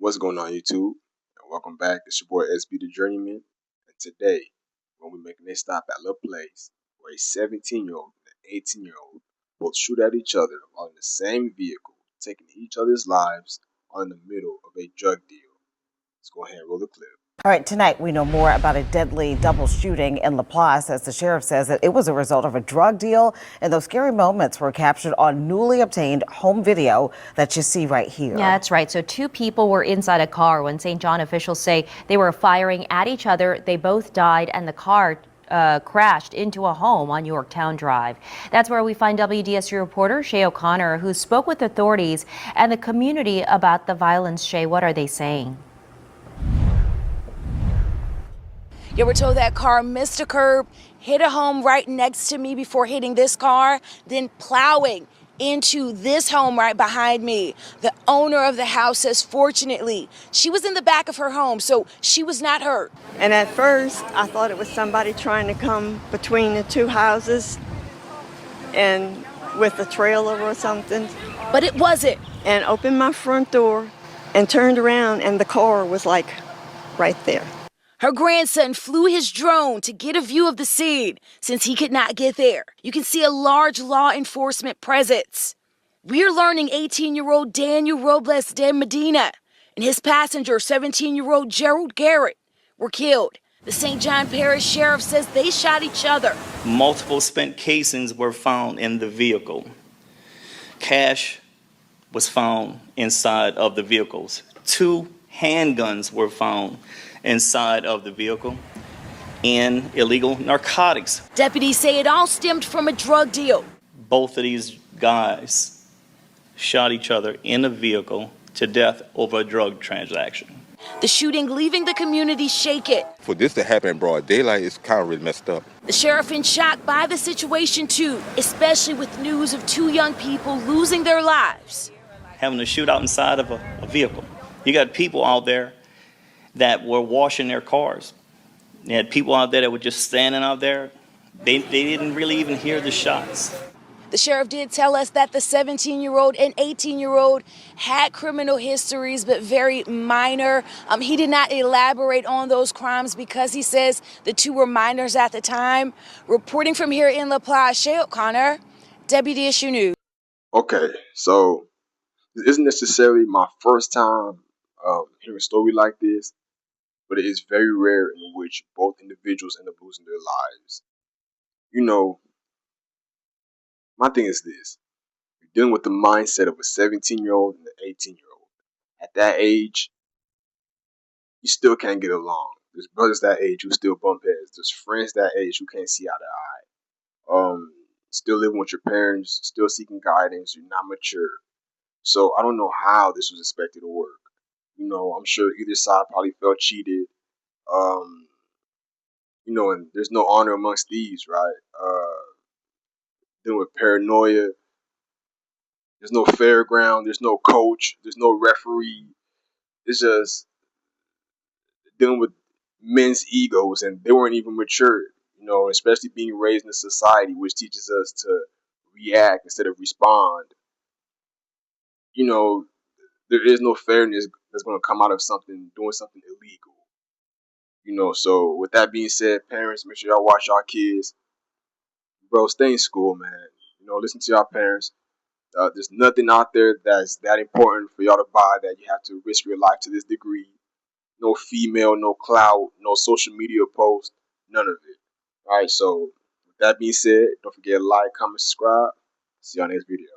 What's going on, YouTube? And welcome back. It's your boy SB the Journeyman. And today, when we're making a stop at a place where a 17-year-old and an 18-year-old both shoot at each other while in the same vehicle, taking each other's lives while in the middle of a drug deal. Let's go ahead and roll the clip. All right, tonight we know more about a deadly double shooting in Laplace as the sheriff says that it was a result of a drug deal, and those scary moments were captured on newly obtained home video that you see right here. Yeah, that's right. So two people were inside a car when St. John officials say they were firing at each other. They both died and the car crashed into a home on Yorktown Drive. That's where we find WDSU reporter Shay O'Connor, who spoke with authorities and the community about the violence. Shay, what are they saying? Yeah, we're told that car missed a curb, hit a home right next to me before hitting this car, then plowing into this home right behind me. The owner of the house says, fortunately, she was in the back of her home, so she was not hurt. And at first, I thought it was somebody trying to come between the two houses and with a trailer or something. But it wasn't. And opened my front door and turned around, and the car was like right there. Her grandson flew his drone to get a view of the scene since he could not get there. You can see a large law enforcement presence. We're learning 18-year-old Daniel Robles de Medina and his passenger, 17-year-old Gerald Garrett, were killed. The St. John Parish Sheriff says they shot each other. Multiple spent casings were found in the vehicle. Cash was found inside of the vehicles. 2 handguns were found inside of the vehicle, and illegal narcotics. Deputies say it all stemmed from a drug deal. Both of these guys shot each other in a vehicle to death over a drug transaction. The shooting leaving the community shaken. For this to happen in broad daylight, it's kind of really messed up. The sheriff in shock by the situation too, especially with news of 2 young people losing their lives. Having a shootout inside of a vehicle. You got people out there that were washing their cars. You had people out there that were just standing out there. They didn't really even hear the shots. The sheriff did tell us that the 17-year-old and 18-year-old had criminal histories, but very minor. He did not elaborate on those crimes because he says the 2 were minors at the time. Reporting from here in Laplace, Shay O'Connor, WDSU News. Okay, so this isn't necessarily my first time hearing a story like this, but it is very rare in which both individuals end up losing their lives. You know, my thing is this. You're dealing with the mindset of a 17-year-old and an 18-year-old. At that age, you still can't get along. There's brothers that age who still bump heads. There's friends that age who can't see eye to eye. Still living with your parents, still seeking guidance. You're not mature. So I don't know how this was expected to work. You know, I'm sure either side probably felt cheated. You know, and there's no honor amongst thieves, right? Dealing with paranoia. There's no fair ground. There's no coach. There's no referee. It's just dealing with men's egos, and they weren't even mature. You know, especially being raised in a society which teaches us to react instead of respond. You know, there is no fairness that's going to come out of doing something illegal. You know, so with that being said, parents, make sure y'all watch y'all kids. Bro, stay in school, man. You know, listen to y'all parents. There's nothing out there that's that important for y'all to buy that you have to risk your life to this degree. No female, no clout, no social media post, none of it. All right, so with that being said, don't forget to like, comment, subscribe. See y'all next video.